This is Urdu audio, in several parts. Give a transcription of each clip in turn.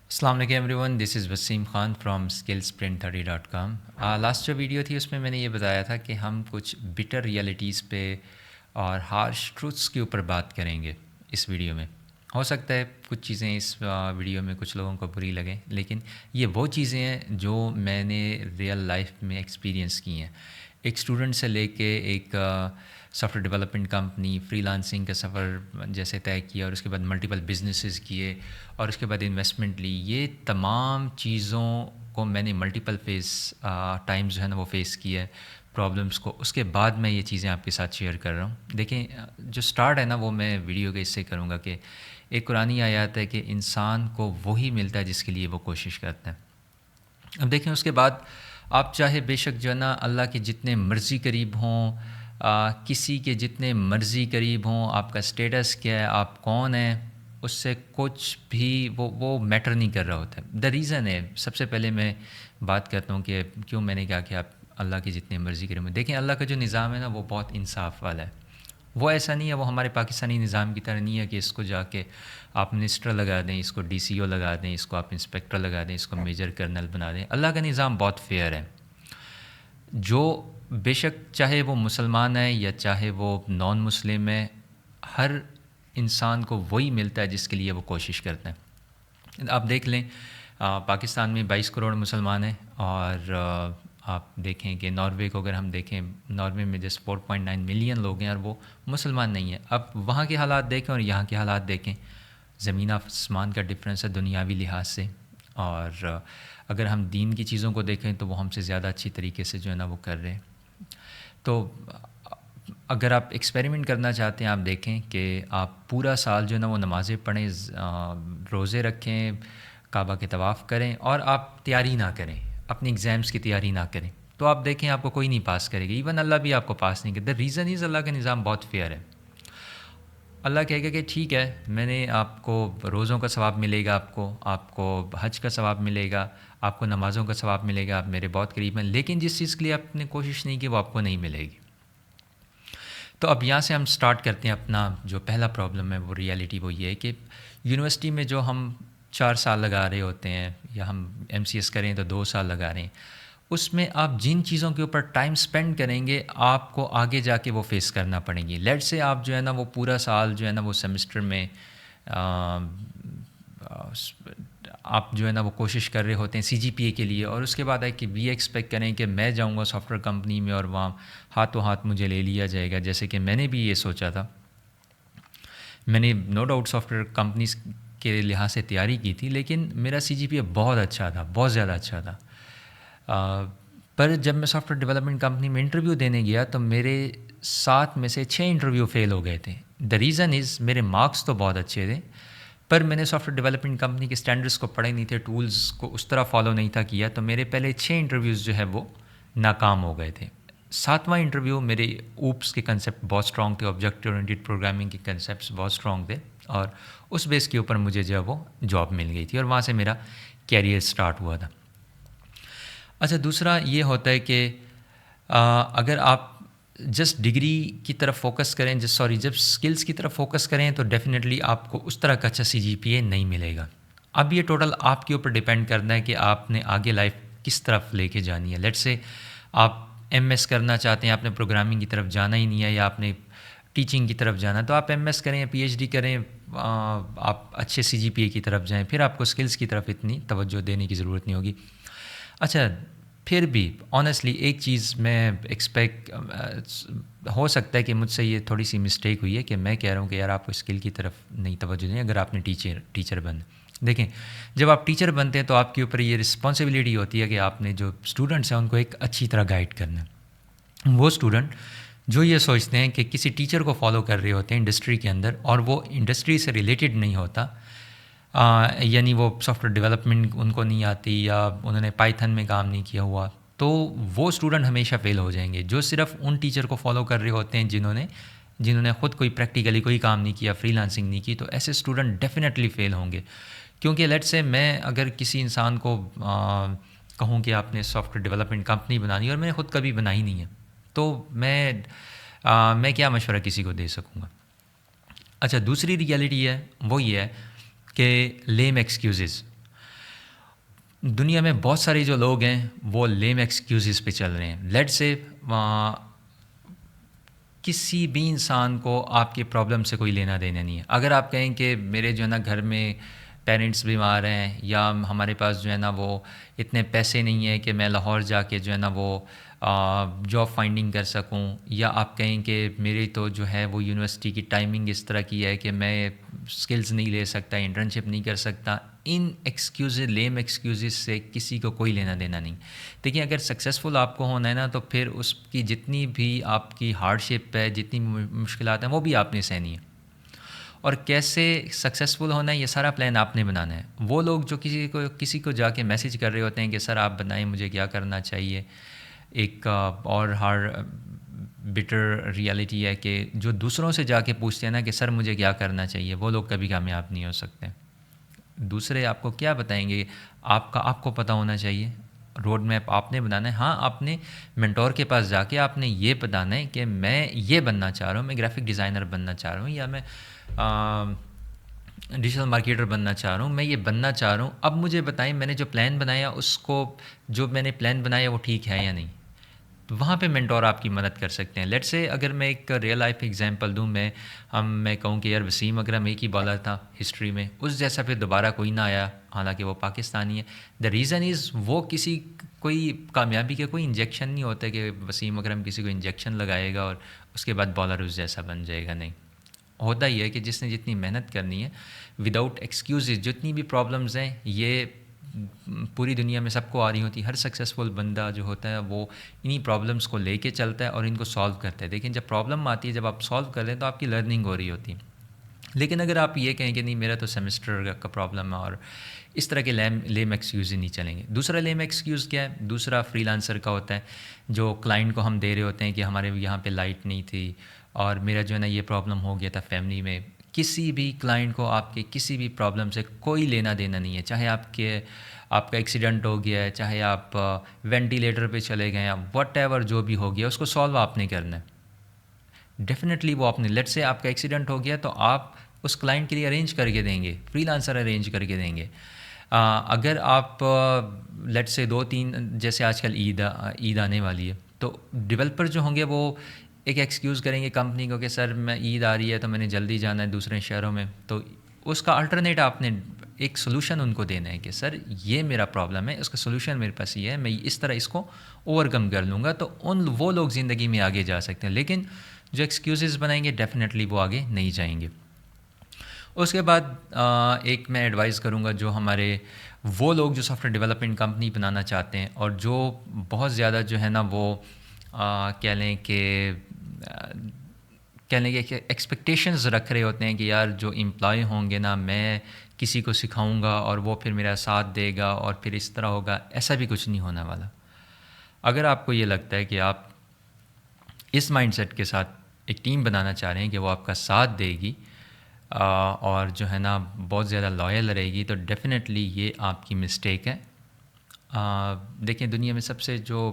السلام علیکم everyone, this is Waseem Khan from skillsprint30.com۔ Last جو ویڈیو تھی اس میں میں نے یہ بتایا تھا کہ ہم کچھ بٹر ریئلٹیز پہ اور ہارش ٹروتھس کے اوپر بات کریں گے اس ویڈیو میں۔ ہو سکتا ہے کچھ چیزیں اس ویڈیو میں کچھ لوگوں کو بری لگیں، لیکن یہ وہ چیزیں ہیں جو میں نے ریئل لائف میں ایکسپیرینس کی ہیں۔ ایک اسٹوڈنٹ سے لے کے ایک soft where development company, free lancing کا سفر جیسے طے کیا، اور اس کے بعد ملٹیپل بزنسز کیے، اور اس کے بعد انویسٹمنٹ لی، یہ تمام چیزوں کو میں نے ملٹیپل ٹائمز جو ہے نا وہ فیس کیا ہے، پرابلمس کو۔ اس کے بعد میں یہ چیزیں آپ کے ساتھ شیئر کر رہا ہوں۔ دیکھیں، جو سٹارٹ ہے نا وہ میں ویڈیو کے اس سے کروں گا کہ ایک قرآنی آیات ہے کہ انسان کو وہی ملتا ہے جس کے لیے وہ کوشش کرتا ہے۔ اب دیکھیں، اس کے بعد آپ چاہے بے شک جو ہے نا اللہ کے جتنے مرضی قریب ہوں، کسی کے جتنے مرضی قریب ہوں، آپ کا اسٹیٹس کیا ہے، آپ کون ہیں، اس سے کچھ بھی وہ میٹر نہیں کر رہا ہوتا ہے۔ دا ریزن ہے، سب سے پہلے میں بات کرتا ہوں کہ کیوں میں نے کہا کہ آپ اللہ کے جتنے مرضی قریب ہوں۔ دیکھیں، اللہ کا جو نظام ہے نا وہ بہت انصاف والا ہے۔ وہ ایسا نہیں ہے، وہ ہمارے پاکستانی نظام کی طرح نہیں ہے کہ اس کو جا کے آپ منسٹر لگا دیں، اس کو ڈی سی او لگا دیں، اس کو آپ انسپیکٹر لگا دیں، اس کو میجر کرنل بنا دیں۔ اللہ کا نظام بہت فیئر ہے۔ جو بے شک چاہے وہ مسلمان ہے یا چاہے وہ نان مسلم ہے، ہر انسان کو وہی ملتا ہے جس کے لیے وہ کوشش کرتا ہے۔ آپ دیکھ لیں، پاکستان میں 22 کروڑ مسلمان ہیں، اور آپ دیکھیں کہ ناروے کو اگر ہم دیکھیں، ناروے میں جس 4.9 ملین لوگ ہیں اور وہ مسلمان نہیں ہیں۔ اب وہاں کے حالات دیکھیں اور یہاں کے حالات دیکھیں، زمین آسمان کا ڈفرینس ہے دنیاوی لحاظ سے۔ اور اگر ہم دین کی چیزوں کو دیکھیں تو وہ ہم سے زیادہ اچھی طریقے سے جو ہے نا وہ کر رہے ہیں۔ تو اگر آپ ایکسپیریمنٹ کرنا چاہتے ہیں، آپ دیکھیں کہ آپ پورا سال جو ہے نا وہ نمازیں پڑھیں، روزے رکھیں، کعبہ کے طواف کریں، اور آپ تیاری نہ کریں، اپنی ایگزامس کی تیاری نہ کریں، تو آپ دیکھیں آپ کو کوئی نہیں پاس کرے گا، ایون اللہ بھی آپ کو پاس نہیں کرے۔ دا ریزن از اللہ کا نظام بہت فیئر ہے۔ اللہ کہے گا کہ ٹھیک ہے، میں نے آپ کو روزوں کا ثواب ملے گا، آپ کو حج کا ثواب ملے گا، آپ کو نمازوں کا ثواب ملے گا، آپ میرے بہت قریب ہیں، لیکن جس چیز کے لیے آپ نے کوشش نہیں کی وہ آپ کو نہیں ملے گی۔ تو اب یہاں سے ہم سٹارٹ کرتے ہیں اپنا جو پہلا پرابلم ہے، وہ ریئلٹی وہ یہ ہے کہ یونیورسٹی میں جو ہم 4 سال لگا رہے ہوتے ہیں، یا ہم ایم سی ایس کریں تو 2 سال لگا رہے ہیں، اس میں آپ جن چیزوں کے اوپر ٹائم سپینڈ کریں گے آپ کو آگے جا کے وہ فیس کرنا پڑیں گی۔ لیٹ سے آپ جو ہے نا وہ پورا سال جو ہے نا وہ سیمسٹر میں آپ جو ہے نا وہ کوشش کر رہے ہوتے ہیں سی جی پی اے کے لیے، اور اس کے بعد ہے کہ بھی ایکسپیکٹ کریں کہ میں جاؤں گا سافٹ ویئر کمپنی میں اور وہاں ہاتھوں ہاتھ مجھے لے لیا جائے گا، جیسے کہ میں نے بھی یہ سوچا تھا۔ میں نے no doubt soft where companies کے لحاظ سے تیاری کی تھی، لیکن میرا سی جی پی اے بہت اچھا تھا، بہت زیادہ اچھا تھا۔ پر جب میں سافٹ ویئر ڈیولپمنٹ کمپنی میں انٹرویو دینے گیا تو میرے 7 میں سے 6 انٹرویو فیل ہو گئے تھے۔ دا ریزن از میرے مارکس تو بہت اچھے تھے، پر میں نے سافٹ ویئر ڈیولپمنٹ کمپنی کے اسٹینڈرڈس کو پڑھے نہیں تھے، ٹولز کو اس طرح فالو نہیں تھا کیا، تو میرے پہلے 6 انٹرویوز جو ہے وہ ناکام ہو گئے تھے۔ 7واں انٹرویو میرے اوپس کے کنسیپٹ بہت اسٹرانگ تھے، آبجیکٹو اورینٹڈ پروگرامنگ کے کنسیپٹس بہت اسٹرانگ تھے، اور اس بیس کے اوپر مجھے جو ہے وہ جاب مل گئی تھی، اور وہاں سے میرا کیریئر سٹارٹ ہوا تھا۔ اچھا، دوسرا یہ ہوتا ہے کہ اگر آپ جسٹ ڈگری کی طرف فوکس کریں، جب سکلز کی طرف فوکس کریں تو ڈیفینیٹلی آپ کو اس طرح کا اچھا سی جی پی اے نہیں ملے گا۔ اب یہ ٹوٹل آپ کے اوپر ڈیپینڈ کرنا ہے کہ آپ نے آگے لائف کس طرف لے کے جانی ہے۔ لیٹ سے آپ ایم ایس کرنا چاہتے ہیں، آپ نے پروگرامنگ کی طرف جانا ہی نہیں ہے، یا آپ نے ٹیچنگ کی طرف جانا ہے، تو آپ ایم ایس کریں یا پی ایچ ڈی کریں، آپ اچھے سی جی پی اے کی طرف جائیں، پھر آپ کو سکلز کی طرف اتنی توجہ دینے کی ضرورت نہیں ہوگی۔ اچھا، پھر بھی آنیسٹلی ایک چیز میں ایکسپیکٹ ہو سکتا ہے کہ مجھ سے یہ تھوڑی سی مسٹیک ہوئی ہے کہ میں کہہ رہا ہوں کہ یار آپ کو اسکل کی طرف نہیں توجہ دیں اگر آپ نے ٹیچر بننا۔ دیکھیں، جب آپ ٹیچر بنتے ہیں تو آپ کے اوپر یہ رسپانسبلٹی ہوتی ہے کہ آپ نے جو اسٹوڈنٹس ہیں ان کو ایک اچھی طرح گائیڈ کرنا ہے۔ وہ اسٹوڈنٹ جو یہ سوچتے ہیں کہ کسی ٹیچر کو فالو کر رہے ہوتے ہیں انڈسٹری کے اندر، اور وہ انڈسٹری سے ریلیٹڈ نہیں ہوتا، یعنی وہ سافٹ ویئر ڈیولپمنٹ ان کو نہیں آتی، یا انہوں نے پائتھن میں کام نہیں کیا ہوا، تو وہ اسٹوڈنٹ ہمیشہ فیل ہو جائیں گے۔ جو صرف ان ٹیچر کو فالو کر رہے ہوتے ہیں جنہوں نے خود کوئی پریکٹیکلی کوئی کام نہیں کیا، فری لانسنگ نہیں کی، تو ایسے اسٹوڈنٹ ڈیفینیٹلی فیل ہوں گے۔ کیونکہ لیٹ سے میں اگر کسی انسان کو کہوں کہ آپ نے سافٹ ویئر ڈیولپمنٹ کمپنی بنانی ہے، اور میں نے خود کبھی بنائی نہیں ہے، تو میں کیا مشورہ کسی کو دے سکوں گا۔ اچھا، دوسری ریئلٹی ہے وہ یہ ہے کہ لیم ایکسکیوزز۔ دنیا میں بہت سارے جو لوگ ہیں وہ لیم ایکسکیوزز پہ چل رہے ہیں. لیٹ سے کسی بھی انسان کو آپ کی پرابلم سے کوئی لینا دینا نہیں ہے. اگر آپ کہیں کہ میرے جو ہے نا گھر میں پیرنٹس بیمار ہیں، یا ہمارے پاس جو ہے نا وہ اتنے پیسے نہیں ہیں کہ میں لاہور جا کے جو ہے نا وہ جاب فائنڈنگ کر سکوں، یا آپ کہیں کہ میری تو جو ہے وہ یونیورسٹی کی ٹائمنگ اس طرح کی ہے کہ میں سکلز نہیں لے سکتا، انٹرنشپ نہیں کر سکتا، ان لیم ایکسکیوزز سے کسی کو کوئی لینا دینا نہیں. دیکھیں، اگر سکسیزفل آپ کو ہونا ہے نا، تو پھر اس کی جتنی بھی آپ کی ہارڈ شپ ہے، جتنی مشکلات ہیں، وہ بھی آپ نے سہنی ہے. اور کیسے سکسیزفل ہونا ہے، یہ سارا پلان آپ نے بنانا ہے. وہ لوگ جو کسی کو جا کے میسیج کر رہے ہوتے ہیں کہ سر آپ بتائیں مجھے کیا کرنا چاہیے، ایک اور ہارڈ بٹر ریالٹی ہے کہ جو دوسروں سے جا کے پوچھتے ہیں نا کہ سر مجھے کیا کرنا چاہیے، وہ لوگ کبھی کامیاب نہیں ہو سکتے. دوسرے آپ کو کیا بتائیں گے، آپ کو پتہ ہونا چاہیے. روڈ میپ آپ نے بنانا ہے. ہاں، آپ نے مینٹور کے پاس جا کے آپ نے یہ بتانا ہے کہ میں یہ بننا چاہ رہا ہوں، میں گرافک ڈیزائنر بننا چاہ رہا ہوں، یا میں ڈیجیٹل مارکیٹر بننا چاہ رہا ہوں، میں یہ بننا چاہ رہا ہوں. اب مجھے بتائیں میں نے جو پلان بنایا اس کو، جو میں نے پلان بنایا وہ ٹھیک ہے یا نہیں. وہاں پہ مینٹور آپ کی مدد کر سکتے ہیں. لیٹ سے اگر میں ایک ریئل لائف ایگزامپل دوں، میں کہوں کہ یار وسیم اکرم ایک ہی بالر تھا ہسٹری میں، اس جیسا پھر دوبارہ کوئی نہ آیا، حالانکہ وہ پاکستانی ہے. دا ریزن از وہ کوئی کامیابی کا کوئی انجیکشن نہیں ہوتا کہ وسیم اکرم کسی کو انجیکشن لگائے گا اور اس کے بعد بالر اس جیسا بن جائے گا. نہیں، ہوتا ہی ہے کہ جس نے جتنی محنت کرنی ہے وداؤٹ ایکسکیوزز، جتنی بھی پرابلمز ہیں یہ پوری دنیا میں سب کو آ رہی ہوتی. ہر سکسیزفل بندہ جو ہوتا ہے وہ انہی پرابلمس کو لے کے چلتا ہے اور ان کو سالو کرتا ہے. دیکھیں، جب پرابلم آتی ہے، جب آپ سالو کر لیں تو آپ کی لرننگ ہو رہی ہوتی ہے. لیکن اگر آپ یہ کہیں کہ نہیں میرا تو سیمسٹر کا پرابلم ہے، اور اس طرح کے لیم ایکسکیوز ہی نہیں چلیں گے. دوسرا لیم ایکسکیوز کیا ہے؟ دوسرا فری لانسر کا ہوتا ہے، جو کلائنٹ کو ہم دے رہے ہوتے ہیں کہ ہمارے یہاں پہ لائٹ نہیں تھی اور میرا جو ہے نا یہ پرابلم ہو گیا تھا فیملی میں. کسی بھی کلائنٹ کو آپ کے کسی بھی پرابلم سے کوئی لینا دینا نہیں ہے. چاہے آپ کا ایکسیڈنٹ ہو گیا ہے، چاہے آپ وینٹیلیٹر پہ چلے گئے ہیں، وٹ ایور جو بھی ہو گیا اس کو سالو آپ نے کرنا ہے. ڈیفینیٹلی وہ آپ نے، لیٹ سے آپ کا ایکسیڈنٹ ہو گیا تو آپ اس کلائنٹ کے لیے ارینج کر کے دیں گے، فری لانسر ارینج کر کے دیں گے. اگر آپ لیٹ سے 2-3، جیسے آج کل عید آنے والی ہے، تو ڈیولپر جو ہوں گے وہ ایک ایکسکیوز کریں گے کمپنی کو کہ سر میں عید آ رہی ہے تو میں نے جلدی جانا ہے دوسرے شہروں میں. تو اس کا الٹرنیٹ آپ نے ایک سولوشن ان کو دینا ہے کہ سر یہ میرا پرابلم ہے، اس کا سولوشن میرے پاس یہ ہے، میں اس طرح اس کو اوور کم کر لوں گا. تو وہ لوگ زندگی میں آگے جا سکتے ہیں. لیکن جو ایکسکیوزز بنائیں گے ڈیفینیٹلی وہ آگے نہیں جائیں گے. اس کے بعد ایک میں ایڈوائز کروں گا جو ہمارے وہ لوگ جو سافٹ ویئر ڈیولپمنٹ کمپنی بنانا چاہتے ہیں اور جو بہت زیادہ جو ہے نا وہ کہہ لیں کہ ایکسپیکٹیشنز رکھ رہے ہوتے ہیں کہ یار جو امپلائی ہوں گے نا، میں کسی کو سکھاؤں گا اور وہ پھر میرا ساتھ دے گا اور پھر اس طرح ہوگا. ایسا بھی کچھ نہیں ہونے والا. اگر آپ کو یہ لگتا ہے کہ آپ اس مائنڈ سیٹ کے ساتھ ایک ٹیم بنانا چاہ رہے ہیں کہ وہ آپ کا ساتھ دے گی اور جو ہے نا بہت زیادہ لائل رہے گی، تو ڈیفینیٹلی یہ آپ کی مسٹیک ہے. دیکھیں، دنیا میں سب سے جو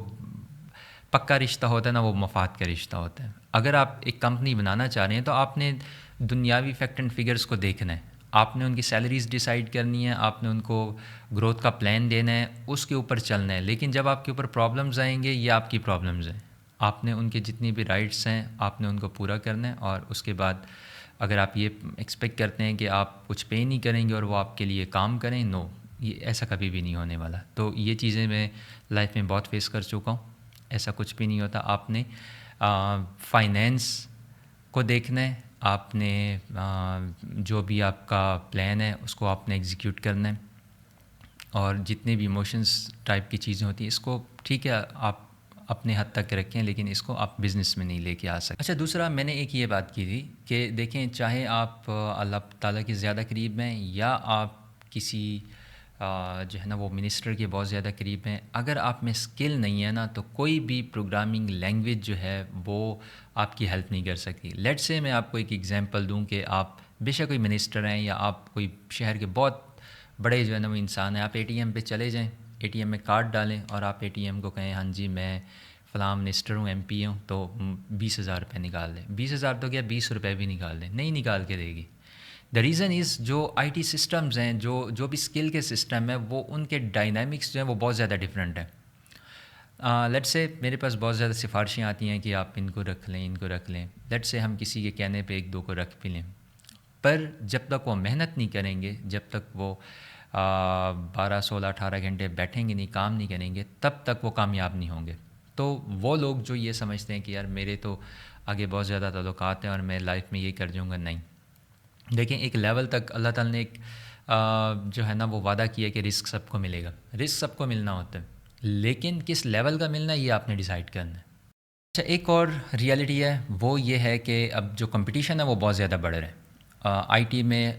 پکا رشتہ ہوتا ہے نا وہ مفاد کا رشتہ ہوتا ہے. اگر آپ ایک کمپنی بنانا چاہ رہے ہیں تو آپ نے دنیاوی فیکٹ اینڈ فگرز کو دیکھنا ہے. آپ نے ان کی سیلریز ڈیسائیڈ کرنی ہے، آپ نے ان کو گروتھ کا پلان دینا ہے، اس کے اوپر چلنا ہے. لیکن جب آپ کے اوپر پرابلمز آئیں گے، یہ آپ کی پرابلمز ہیں. آپ نے ان کے جتنی بھی رائٹس ہیں آپ نے ان کو پورا کرنا ہے. اور اس کے بعد اگر آپ یہ ایکسپیکٹ کرتے ہیں کہ آپ کچھ پے نہیں کریں گے اور وہ آپ کے لیے کام کریں، نو، یہ ایسا کبھی بھی نہیں ہونے والا. تو یہ چیزیں میں لائف میں بہت فیس کر چکا ہوں. ایسا کچھ بھی نہیں ہوتا. آپ نے فائنینس کو دیکھنا ہے، آپ نے جو بھی آپ کا پلان ہے اس کو آپ نے ایگزیکیوٹ کرنا ہے. اور جتنے بھی ایموشنس ٹائپ کی چیزیں ہوتی ہیں اس کو ٹھیک ہے آپ اپنے حد تک رکھیں، لیکن اس کو آپ بزنس میں نہیں لے کے آ سکتے. اچھا، دوسرا میں نے ایک یہ بات کی تھی کہ دیکھیں، چاہے آپ اللہ تعالیٰ کے زیادہ قریب ہیں یا آپ کسی جو ہے نا وہ منسٹر کے بہت زیادہ قریب ہیں، اگر آپ میں اسکل نہیں ہے نا تو کوئی بھی پروگرامنگ لینگویج جو ہے وہ آپ کی ہیلپ نہیں کر سکتی. لیٹ سے میں آپ کو ایک ایگزامپل دوں کہ آپ بے شک کوئی منسٹر ہیں یا آپ کوئی شہر کے بہت بڑے جو ہے نا وہ انسان ہیں، آپ اے ٹی ایم پہ چلے جائیں، اے ٹی ایم میں کارڈ ڈالیں اور آپ اے ٹی ایم کو کہیں ہاں جی میں فلاں منسٹر ہوں، ایم پی ہوں، تو 20,000 روپے نکال دیں. 20,000 تو کیا 20 روپے بھی نکال دیں، نہیں نکال کے دے گی. دا ریزن از جو آئی ٹی سسٹمز ہیں، جو بھی اسکل کے سسٹم ہیں، وہ ان کے ڈائنامکس جو ہیں وہ بہت زیادہ ڈفرینٹ ہیں. لیٹ سے میرے پاس بہت زیادہ سفارشیں آتی ہیں کہ آپ ان کو رکھ لیں، ان کو رکھ لیں. لیٹ سے ہم کسی کے کہنے پہ ایک دو کو رکھ بھی لیں، پر جب تک وہ محنت نہیں کریں گے، جب تک وہ 12 16 18 گھنٹے بیٹھیں گے نہیں، کام نہیں کریں گے، تب تک وہ کامیاب نہیں ہوں گے. تو وہ لوگ جو یہ سمجھتے ہیں کہ یار میرے تو آگے بہت زیادہ تعلقات ہیں اور میں لائف میں یہ کر جاؤں گا، نہیں. دیکھیں ایک لیول تک اللہ تعالیٰ نے ایک جو ہے نا وہ وعدہ کیا کہ رزق سب کو ملے گا، رزق سب کو ملنا ہوتا ہے، لیکن کس لیول کا ملنا ہے یہ آپ نے ڈیسائیڈ کرنا ہے. اچھا، ایک اور ریالٹی ہے، وہ یہ ہے کہ اب جو کمپٹیشن ہے وہ بہت زیادہ بڑھ رہا ہے. آئی ٹی میں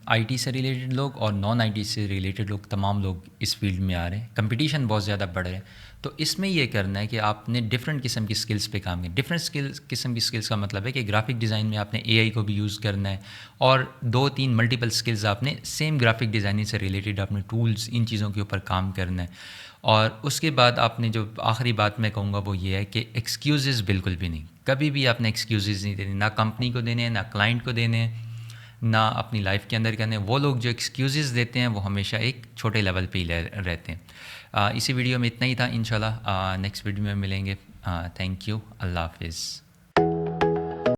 آئی ٹی سے ریلیٹڈ لوگ اور نان آئی ٹی سے ریلیٹڈ لوگ، تمام لوگ اس فیلڈ میں آ رہے ہیں. کمپٹیشن بہت زیادہ بڑھ رہا ہے. تو اس میں یہ کرنا ہے کہ آپ نے ڈفرینٹ قسم کی سکلز پہ کام کرنا. ڈفرینٹ قسم کی سکلز کا مطلب ہے کہ گرافک ڈیزائن میں آپ نے اے آئی کو بھی یوز کرنا ہے، اور 2 3 ملٹیپل سکلز آپ نے سیم گرافک ڈیزائننگ سے ریلیٹڈ آپ نے ٹولز، ان چیزوں کے اوپر کام کرنا ہے. اور اس کے بعد آپ نے جو آخری بات میں کہوں گا وہ یہ ہے کہ ایکسکیوزز بالکل بھی نہیں، کبھی بھی آپ نے ایکسکیوزز نہیں دینے، نہ کمپنی کو دینے ہیں، نہ کلائنٹ کو دینے ہیں، نہ اپنی لائف کے اندر کرنے. وہ لوگ جو ایکسکیوزز دیتے ہیں وہ ہمیشہ ایک چھوٹے لیول پہ ہی رہتے ہیں. اسی ویڈیو میں اتنا ہی تھا. انشاءاللہ نیکسٹ ویڈیو میں ملیں گے. Thank you. اللہ حافظ.